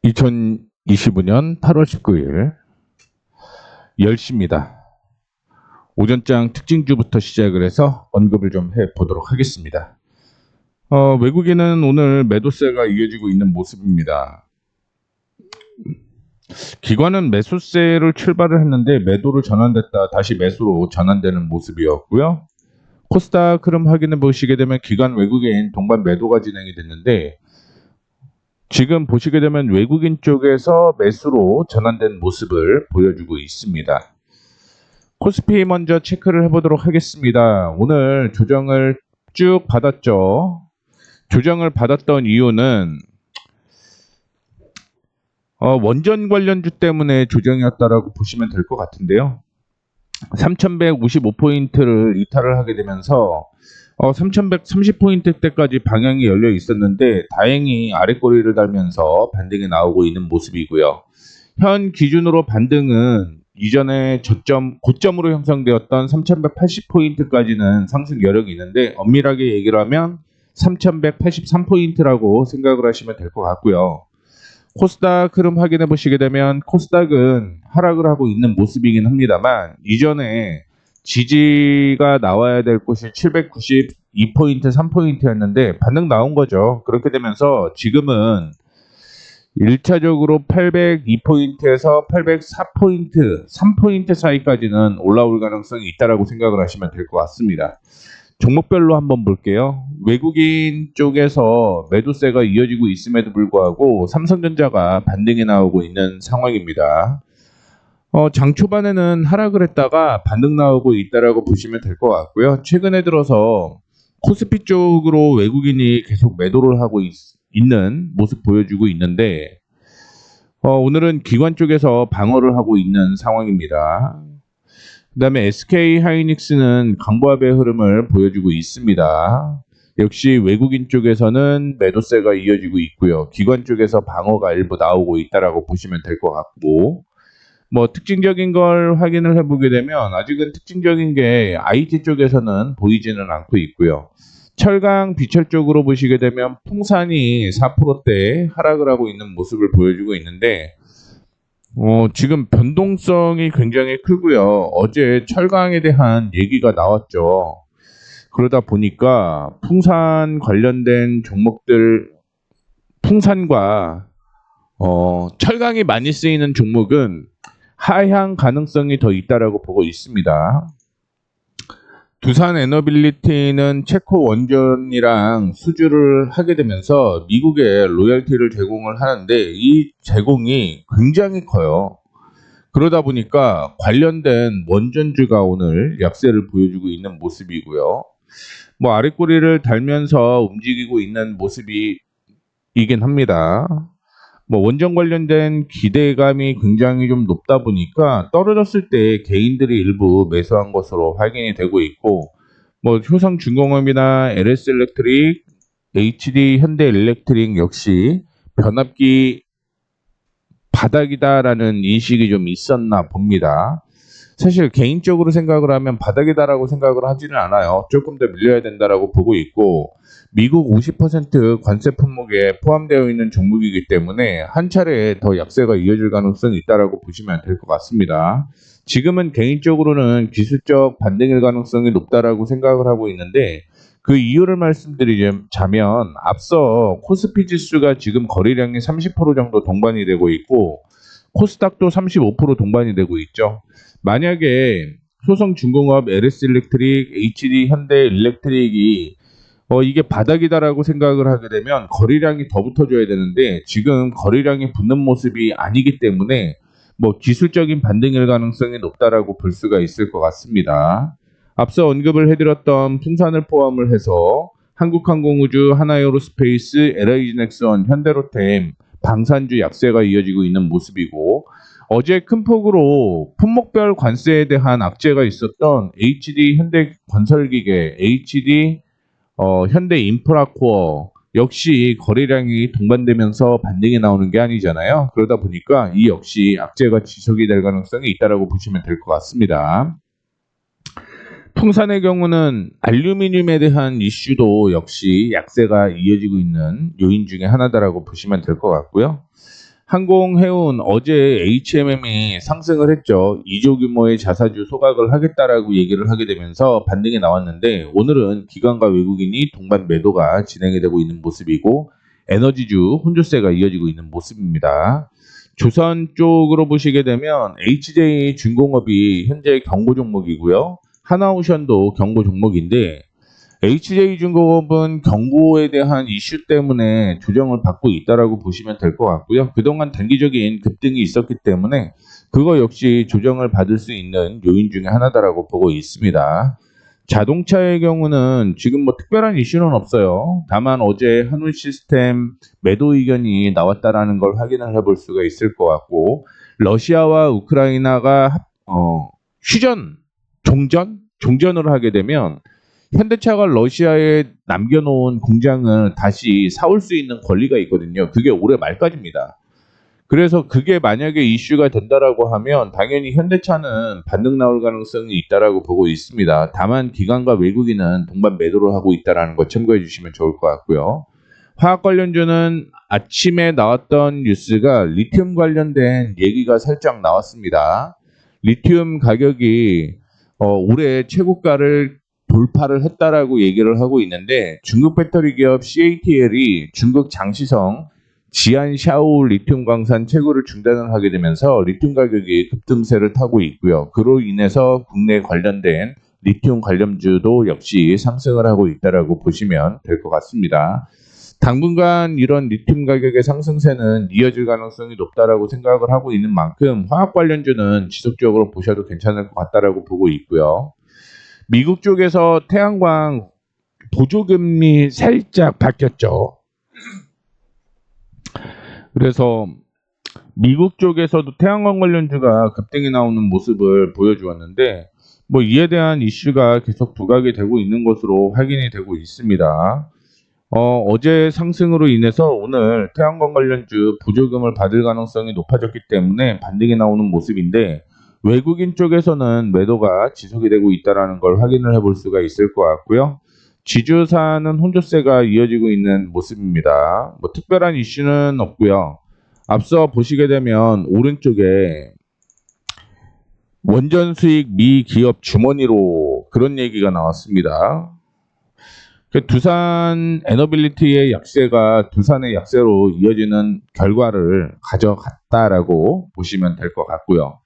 2025년 8월 19일 10시입니다. 오전장 특징주부터 시작을 해서 언급을 좀 해보도록 하겠습니다. 외국인은 오늘 매도세가 이어지고 있는 모습입니다. 기관은 매수세를 출발을 했는데 매도로 전환됐다 다시 매수로 전환되는 모습이었고요. 코스닥 흐름 확인해 보시게 되면 기관 외국인 동반 매도가 진행이 됐는데 지금 보시게 되면 외국인 쪽에서 매수로 전환된 모습을 보여주고 있습니다. 코스피 먼저 체크를 해보도록 하겠습니다. 오늘 조정을 쭉 받았죠. 조정을 받았던 이유는 원전 관련주 때문에 조정이었다라고 보시면 될 것 같은데요. 3155포인트를 이탈을 하게 되면서 3130포인트 때까지 방향이 열려 있었는데 다행히 아랫꼬리를 달면서 반등이 나오고 있는 모습이고요. 현 기준으로 반등은 이전에 고점으로 형성되었던 3180포인트까지는 상승 여력이 있는데 엄밀하게 얘기를 하면 3183포인트라고 생각을 하시면 될 것 같고요. 코스닥 흐름 확인해 보시게 되면 코스닥은 하락을 하고 있는 모습이긴 합니다만 이전에 지지가 나와야 될 곳이 792포인트 3포인트였는데 반등 나온 거죠. 그렇게 되면서 지금은 1차적으로 802포인트에서 804포인트 3포인트 사이까지는 올라올 가능성이 있다라고 생각을 하시면 될 것 같습니다. 종목별로 한번 볼게요. 외국인 쪽에서 매도세가 이어지고 있음에도 불구하고 삼성전자가 반등이 나오고 있는 상황입니다. 장 초반에는 하락을 했다가 반등 나오고 있다라고 보시면 될 것 같고요. 최근에 들어서 코스피 쪽으로 외국인이 계속 매도를 하고 있는 모습 보여주고 있는데 오늘은 기관 쪽에서 방어를 하고 있는 상황입니다. 그 다음에 SK 하이닉스는 강보합의 흐름을 보여주고 있습니다. 역시 외국인 쪽에서는 매도세가 이어지고 있고요. 기관 쪽에서 방어가 일부 나오고 있다라고 보시면 될 것 같고 특징적인 걸 확인을 해보게 되면 아직은 특징적인 게 IT 쪽에서는 보이지는 않고 있고요. 철강 비철 쪽으로 보시게 되면 풍산이 4%대 하락을 하고 있는 모습을 보여주고 있는데 지금 변동성이 굉장히 크고요. 어제 철강에 대한 얘기가 나왔죠. 그러다 보니까 풍산 관련된 종목들, 풍산과 철강이 많이 쓰이는 종목은 하향 가능성이 더 있다라고 보고 있습니다. 두산 에너빌리티는 체코 원전이랑 수주를 하게 되면서 미국에 로열티를 제공을 하는데 이 제공이 굉장히 커요. 그러다 보니까 관련된 원전주가 오늘 약세를 보여주고 있는 모습이고요. 아랫꼬리를 달면서 움직이고 있는 모습이긴 합니다. 원전 관련된 기대감이 굉장히 좀 높다 보니까 떨어졌을 때 개인들이 일부 매수한 것으로 확인이 되고 있고 효성중공업이나 LS일렉트릭, HD 현대일렉트릭 역시 변압기 바닥이다라는 인식이 좀 있었나 봅니다. 사실 개인적으로 생각을 하면 바닥이다라고 생각을 하지는 않아요. 조금 더 밀려야 된다라고 보고 있고 미국 50% 관세 품목에 포함되어 있는 종목이기 때문에 한 차례 더 약세가 이어질 가능성이 있다라고 보시면 될 것 같습니다. 지금은 개인적으로는 기술적 반등일 가능성이 높다라고 생각을 하고 있는데 그 이유를 말씀드리자면 앞서 코스피 지수가 지금 거래량이 30% 정도 동반이 되고 있고 코스닥도 35% 동반이 되고 있죠. 만약에 효성중공업, LS일렉트릭, HD 현대일렉트릭이 이게 바닥이다라고 생각을 하게 되면 거래량이 더 붙어줘야 되는데 지금 거래량이 붙는 모습이 아니기 때문에 기술적인 반등일 가능성이 높다라고 볼 수가 있을 것 같습니다. 앞서 언급을 해드렸던 풍산을 포함을 해서 한국항공우주, 하나에어로스페이스, LIG넥스원, 현대로템, 방산주 약세가 이어지고 있는 모습이고 어제 큰 폭으로 품목별 관세에 대한 악재가 있었던 HD 현대건설기계, HD 현대인프라코어 역시 거래량이 동반되면서 반등이 나오는 게 아니잖아요. 그러다 보니까 이 역시 악재가 지속이 될 가능성이 있다고 보시면 될 것 같습니다. 풍산의 경우는 알루미늄에 대한 이슈도 역시 약세가 이어지고 있는 요인 중에 하나다라고 보시면 될 것 같고요. 항공해운 어제 HMM이 상승을 했죠. 2조 규모의 자사주 소각을 하겠다라고 얘기를 하게 되면서 반등이 나왔는데 오늘은 기관과 외국인이 동반 매도가 진행이 되고 있는 모습이고 에너지주 혼조세가 이어지고 있는 모습입니다. 조선 쪽으로 보시게 되면 HJ중공업이 현재 경고 종목이고요. 하나오션도 경고 종목인데 HJ중공업은 경고에 대한 이슈 때문에 조정을 받고 있다라고 보시면 될 것 같고요. 그동안 단기적인 급등이 있었기 때문에 그거 역시 조정을 받을 수 있는 요인 중에 하나다라고 보고 있습니다. 자동차의 경우는 지금 뭐 특별한 이슈는 없어요. 다만 어제 한울시스템 매도 의견이 나왔다라는 걸 확인을 해볼 수가 있을 것 같고 러시아와 우크라이나가 종전을 하게 되면 현대차가 러시아에 남겨놓은 공장을 다시 사올 수 있는 권리가 있거든요. 그게 올해 말까지입니다. 그래서 그게 만약에 이슈가 된다라고 하면 당연히 현대차는 반등 나올 가능성이 있다라고 보고 있습니다. 다만 기관과 외국인은 동반 매도를 하고 있다라는 거 참고해 주시면 좋을 것 같고요. 화학 관련주는 아침에 나왔던 뉴스가 리튬 관련된 얘기가 살짝 나왔습니다. 리튬 가격이 올해 최고가를 돌파를 했다라고 얘기를 하고 있는데 중국 배터리 기업 CATL이 중국 장시성 지안샤오 리튬 광산 채굴을 중단을 하게 되면서 리튬 가격이 급등세를 타고 있고요. 그로 인해서 국내 관련된 리튬 관련주도 역시 상승을 하고 있다라고 보시면 될 것 같습니다. 당분간 이런 리튬 가격의 상승세는 이어질 가능성이 높다라고 생각을 하고 있는 만큼 화학 관련주는 지속적으로 보셔도 괜찮을 것 같다라고 보고 있고요. 미국 쪽에서 태양광 보조금리 살짝 바뀌었죠. 그래서 미국 쪽에서도 태양광 관련주가 급등이 나오는 모습을 보여주었는데 뭐 이에 대한 이슈가 계속 부각이 되고 있는 것으로 확인이 되고 있습니다. 어제 상승으로 인해서 오늘 태양광 관련주 보조금을 받을 가능성이 높아졌기 때문에 반등이 나오는 모습인데 외국인 쪽에서는 매도가 지속이 되고 있다는 걸 확인을 해볼 수가 있을 것 같고요. 지주사는 혼조세가 이어지고 있는 모습입니다. 뭐 특별한 이슈는 없고요. 앞서 보시게 되면 오른쪽에 원전 수익 미 기업 주머니로 그런 얘기가 나왔습니다. 두산 에너빌리티의 약세가 두산의 약세로 이어지는 결과를 가져갔다라고 보시면 될 것 같고요.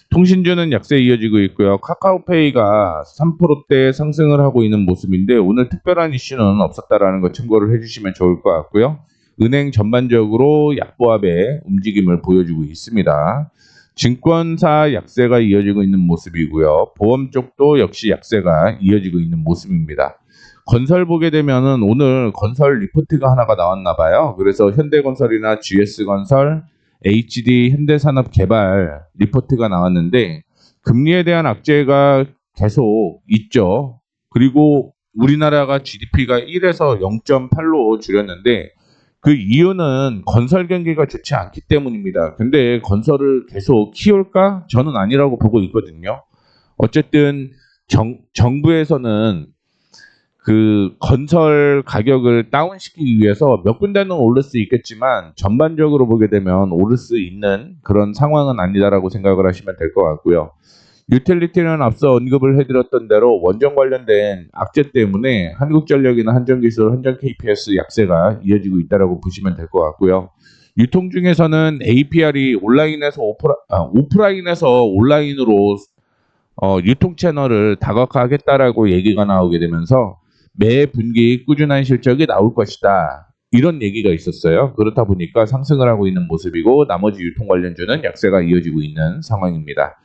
통신주는 약세 이어지고 있고요. 카카오페이가 3%대 상승을 하고 있는 모습인데 오늘 특별한 이슈는 없었다라는 거 참고를 해주시면 좋을 것 같고요. 은행 전반적으로 약보합의 움직임을 보여주고 있습니다. 증권사 약세가 이어지고 있는 모습이고요. 보험 쪽도 역시 약세가 이어지고 있는 모습입니다. 건설 보게 되면은 오늘 건설 리포트가 하나가 나왔나 봐요. 그래서 현대건설이나 GS건설, HD 현대산업개발 리포트가 나왔는데 금리에 대한 악재가 계속 있죠. 그리고 우리나라가 GDP가 1에서 0.8로 줄였는데 그 이유는 건설 경기가 좋지 않기 때문입니다. 근데 건설을 계속 키울까? 저는 아니라고 보고 있거든요. 어쨌든 정부에서는 그 건설 가격을 다운시키기 위해서 몇 군데는 오를 수 있겠지만 전반적으로 보게 되면 오를 수 있는 그런 상황은 아니다라고 생각을 하시면 될 것 같고요. 유틸리티는 앞서 언급을 해드렸던 대로 원전 관련된 악재 때문에 한국전력이나 한전기술, 한전 KPS 약세가 이어지고 있다라고 보시면 될 것 같고요. 유통 중에서는 APR이 온라인에서 오프라인에서 온라인으로 유통 채널을 다각화하겠다라고 얘기가 나오게 되면서 매 분기 꾸준한 실적이 나올 것이다. 이런 얘기가 있었어요. 그렇다 보니까 상승을 하고 있는 모습이고 나머지 유통 관련주는 약세가 이어지고 있는 상황입니다.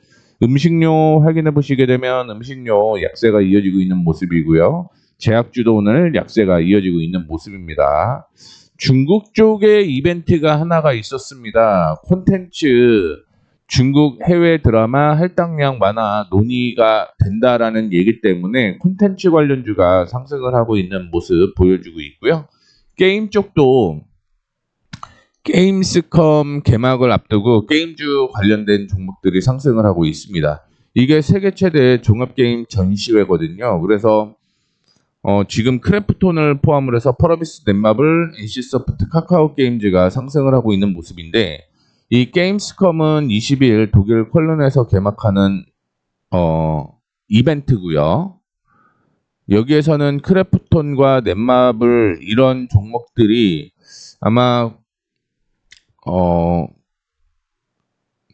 음식료 확인해 보시게 되면 음식료 약세가 이어지고 있는 모습이고요. 제약주도 오늘 약세가 이어지고 있는 모습입니다. 중국 쪽에 이벤트가 하나가 있었습니다. 콘텐츠 중국 해외 드라마 할당량 완화 논의가 된다라는 얘기 때문에 콘텐츠 관련주가 상승을 하고 있는 모습 보여주고 있고요. 게임 쪽도 게임스컴 개막을 앞두고 게임주 관련된 종목들이 상승을 하고 있습니다. 이게 세계 최대 종합게임 전시회거든요. 그래서 지금 크래프톤을 포함을 해서 펄어비스 넷마블, NC소프트, 카카오게임즈가 상승을 하고 있는 모습인데 이 게임스컴은 20일 독일 콜른에서 개막하는 이벤트고요. 여기에서는 크래프톤과 넷마블 이런 종목들이 아마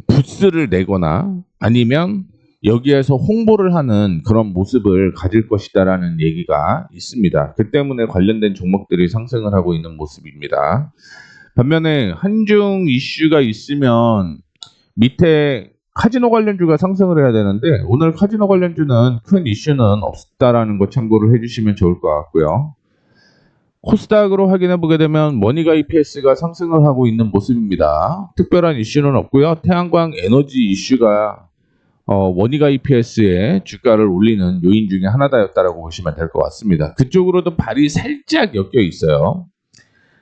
부스를 내거나 아니면 여기에서 홍보를 하는 그런 모습을 가질 것이다라는 얘기가 있습니다. 그 때문에 관련된 종목들이 상승을 하고 있는 모습입니다. 반면에 한중 이슈가 있으면 밑에 카지노 관련주가 상승을 해야 되는데 오늘 카지노 관련주는 큰 이슈는 없다라는 거 참고를 해주시면 좋을 것 같고요. 코스닥으로 확인해 보게 되면 머니가 EPS가 상승을 하고 있는 모습입니다. 특별한 이슈는 없고요. 태양광 에너지 이슈가 머니가 EPS의 주가를 올리는 요인 중에 하나다였다라고 보시면 될 것 같습니다. 그쪽으로도 발이 살짝 엮여 있어요.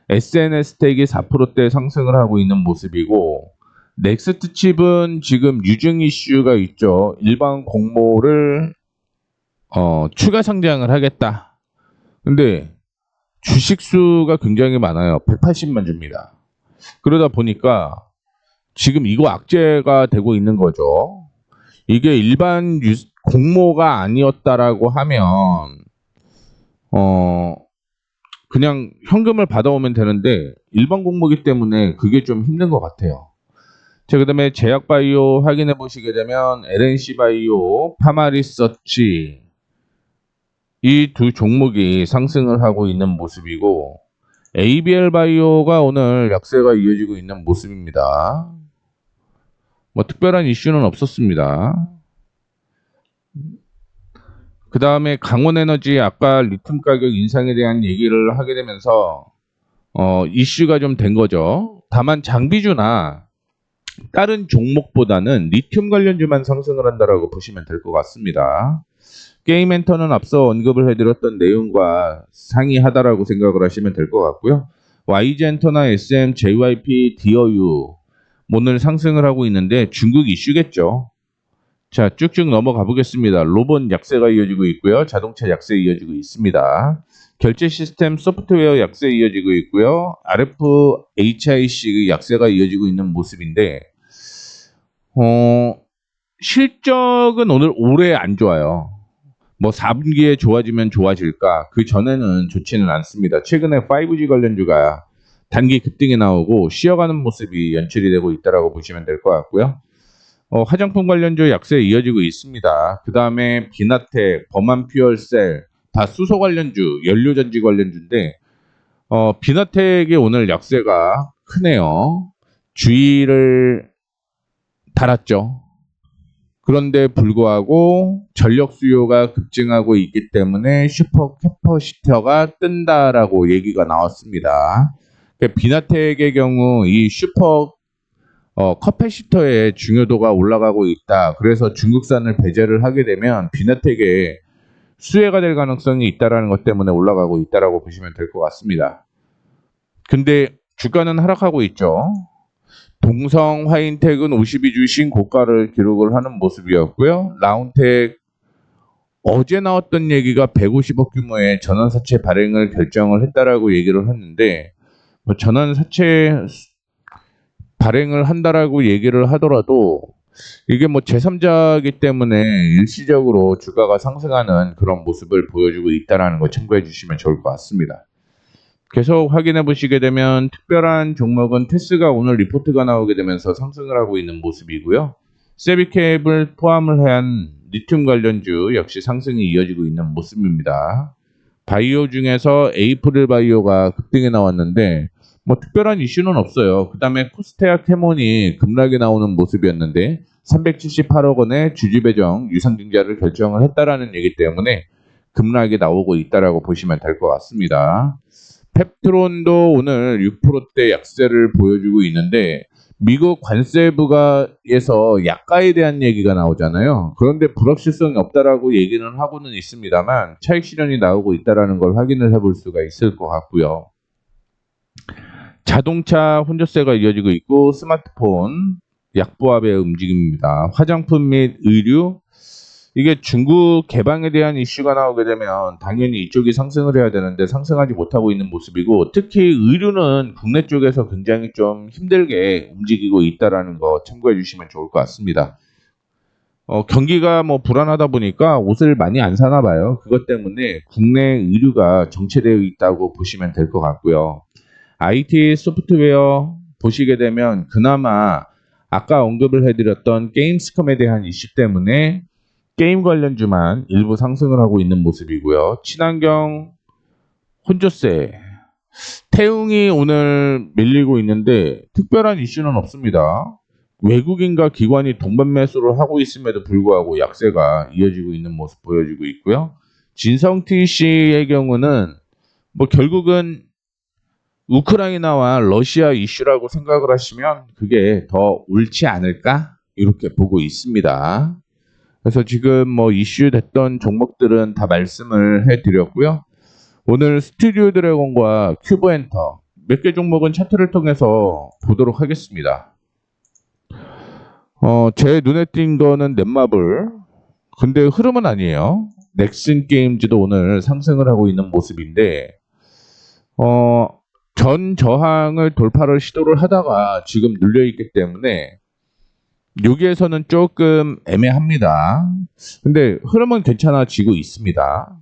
SNS 스택이 4%대 상승을 하고 있는 모습이고 넥스트 칩은 지금 유증 이슈가 있죠. 일반 공모를 추가 상장을 하겠다. 근데 주식 수가 굉장히 많아요. 180만 주입니다. 그러다 보니까 지금 이거 악재가 되고 있는 거죠. 이게 일반 공모가 아니었다라고 하면 그냥 현금을 받아오면 되는데 일반 공모기 때문에 그게 좀 힘든 것 같아요. 자, 그 다음에 제약바이오 확인해 보시게 되면 LNC바이오, 파마리서치 이 두 종목이 상승을 하고 있는 모습이고 ABL바이오가 오늘 약세가 이어지고 있는 모습입니다. 뭐 특별한 이슈는 없었습니다. 그 다음에 강원에너지 아까 리튬 가격 인상에 대한 얘기를 하게 되면서 이슈가 좀 된 거죠. 다만 장비주나 다른 종목보다는 리튬 관련주만 상승을 한다라고 보시면 될 것 같습니다. 게임 엔터는 앞서 언급을 해드렸던 내용과 상이하다라고 생각을 하시면 될 것 같고요. YG 엔터나 SM, JYP, 디어유 오늘 상승을 하고 있는데 중국 이슈겠죠. 자, 쭉쭉 넘어가 보겠습니다. 로봇 약세가 이어지고 있고요. 자동차 약세 이어지고 있습니다. 결제 시스템 소프트웨어 약세 이어지고 있고요. RFHIC 약세가 이어지고 있는 모습인데 실적은 오늘 올해 안 좋아요. 뭐 4분기에 좋아지면 좋아질까? 그 전에는 좋지는 않습니다. 최근에 5G 관련주가 단기 급등이 나오고 쉬어가는 모습이 연출이 되고 있다라고 보시면 될 것 같고요. 화장품 관련주 약세 이어지고 있습니다. 그 다음에 비나텍, 범한퓨얼셀 다 수소 관련주, 연료전지 관련주인데 비나텍이 오늘 약세가 크네요. 주의를 달았죠. 그런데 불구하고 전력 수요가 급증하고 있기 때문에 슈퍼 캐퍼시터가 뜬다라고 얘기가 나왔습니다. 비나텍의 경우 이 슈퍼 캐퍼시터의 중요도가 올라가고 있다. 그래서 중국산을 배제를 하게 되면 비나텍의 수혜가 될 가능성이 있다라는 것 때문에 올라가고 있다라고 보시면 될 것 같습니다. 근데 주가는 하락하고 있죠. 동성 화인텍은 52주 신고가를 기록을 하는 모습이었고요. 라운텍 어제 나왔던 얘기가 150억 규모의 전환사채 발행을 결정을 했다라고 얘기를 했는데 뭐 전환사채 발행을 한다라고 얘기를 하더라도 이게 뭐 제3자이기 때문에 일시적으로 주가가 상승하는 그런 모습을 보여주고 있다는 거 참고해 주시면 좋을 것 같습니다. 계속 확인해 보시게 되면 특별한 종목은 테스가 오늘 리포트가 나오게 되면서 상승을 하고 있는 모습이고요. 세비캡을 포함을 한 리튬 관련주 역시 상승이 이어지고 있는 모습입니다. 바이오 중에서 에이프릴 바이오가 급등에 나왔는데 뭐 특별한 이슈는 없어요. 그 다음에 코스테아 캐몬이 급락에 나오는 모습이었는데 378억 원의 주주 배정 유상증자를 결정을 했다라는 얘기 때문에 급락이 나오고 있다라고 보시면 될 것 같습니다. 펩트론도 오늘 6%대 약세를 보여주고 있는데 미국 관세부가에서 약가에 대한 얘기가 나오잖아요. 그런데 불확실성이 없다라고 얘기는 하고는 있습니다만 차익 실현이 나오고 있다라는 걸 확인을 해볼 수가 있을 것 같고요. 자동차 혼조세가 이어지고 있고 스마트폰 약보합의 움직임입니다. 화장품 및 의류 이게 중국 개방에 대한 이슈가 나오게 되면 당연히 이쪽이 상승을 해야 되는데 상승하지 못하고 있는 모습이고, 특히 의류는 국내 쪽에서 굉장히 좀 힘들게 움직이고 있다라는 거 참고해 주시면 좋을 것 같습니다. 경기가 뭐 불안하다 보니까 옷을 많이 안 사나 봐요. 그것 때문에 국내 의류가 정체되어 있다고 보시면 될 것 같고요. IT 소프트웨어 보시게 되면 그나마 아까 언급을 해드렸던 게임스컴에 대한 이슈 때문에 게임 관련주만 일부 상승을 하고 있는 모습이고요. 친환경 혼조세, 태웅이 오늘 밀리고 있는데 특별한 이슈는 없습니다. 외국인과 기관이 동반 매수를 하고 있음에도 불구하고 약세가 이어지고 있는 모습 보여지고 있고요. 진성TC의 경우는 뭐 결국은 우크라이나와 러시아 이슈라고 생각을 하시면 그게 더 옳지 않을까? 이렇게 보고 있습니다. 그래서 지금 뭐 이슈 됐던 종목들은 다 말씀을 해드렸고요. 오늘 스튜디오 드래곤과 큐브 엔터 몇 개 종목은 차트를 통해서 보도록 하겠습니다. 제 눈에 띈 거는 넷마블. 근데 흐름은 아니에요. 넥슨 게임즈도 오늘 상승을 하고 있는 모습인데, 전 저항을 돌파를 시도를 하다가 지금 눌려있기 때문에 여기에서는 조금 애매합니다. 근데 흐름은 괜찮아지고 있습니다.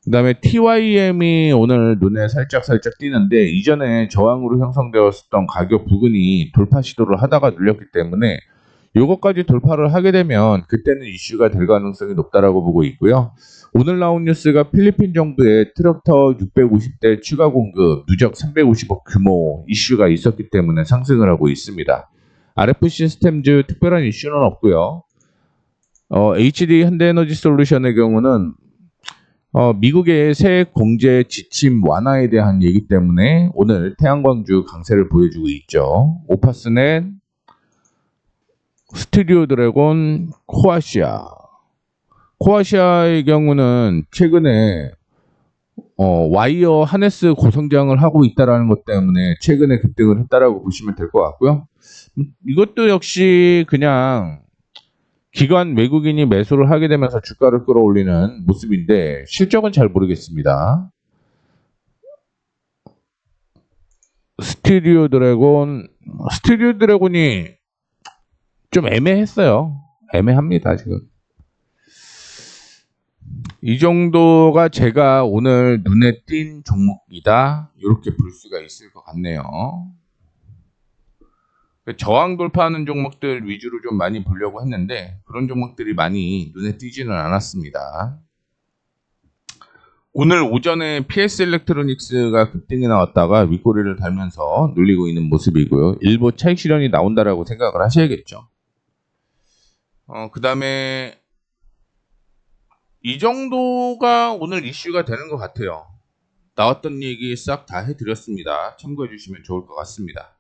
그 다음에 TYM이 오늘 눈에 살짝 띄는데 이전에 저항으로 형성되었던 가격 부근이 돌파 시도를 하다가 눌렸기 때문에 이것까지 돌파를 하게 되면 그때는 이슈가 될 가능성이 높다라고 보고 있고요. 오늘 나온 뉴스가 필리핀 정부의 트럭터 650대 추가 공급 누적 350억 규모 이슈가 있었기 때문에 상승을 하고 있습니다. RF 시스템즈 특별한 이슈는 없고요. HD 현대에너지 솔루션의 경우는 미국의 세액 공제 지침 완화에 대한 얘기 때문에 오늘 태양광주 강세를 보여주고 있죠. 오파스넷, 스튜디오 드래곤, 코아시아. 코아시아의 경우는 최근에 와이어 하네스 고성장을 하고 있다는 것 때문에 최근에 급등을 했다라고 보시면 될 것 같고요. 이것도 역시 그냥 기관 외국인이 매수를 하게 되면서 주가를 끌어올리는 모습인데 실적은 잘 모르겠습니다. 스튜디오 드래곤이 좀 애매했어요. 애매합니다, 지금. 이 정도가 제가 오늘 눈에 띈 종목이다. 이렇게 볼 수가 있을 것 같네요. 저항 돌파하는 종목들 위주로 좀 많이 보려고 했는데 그런 종목들이 많이 눈에 띄지는 않았습니다. 오늘 오전에 PS 일렉트로닉스가 급등이 나왔다가 윗꼬리를 달면서 눌리고 있는 모습이고요. 일부 차익 실현이 나온다라고 생각을 하셔야겠죠. 그 다음에 이 정도가 오늘 이슈가 되는 것 같아요. 나왔던 얘기 싹 다 해드렸습니다. 참고해 주시면 좋을 것 같습니다.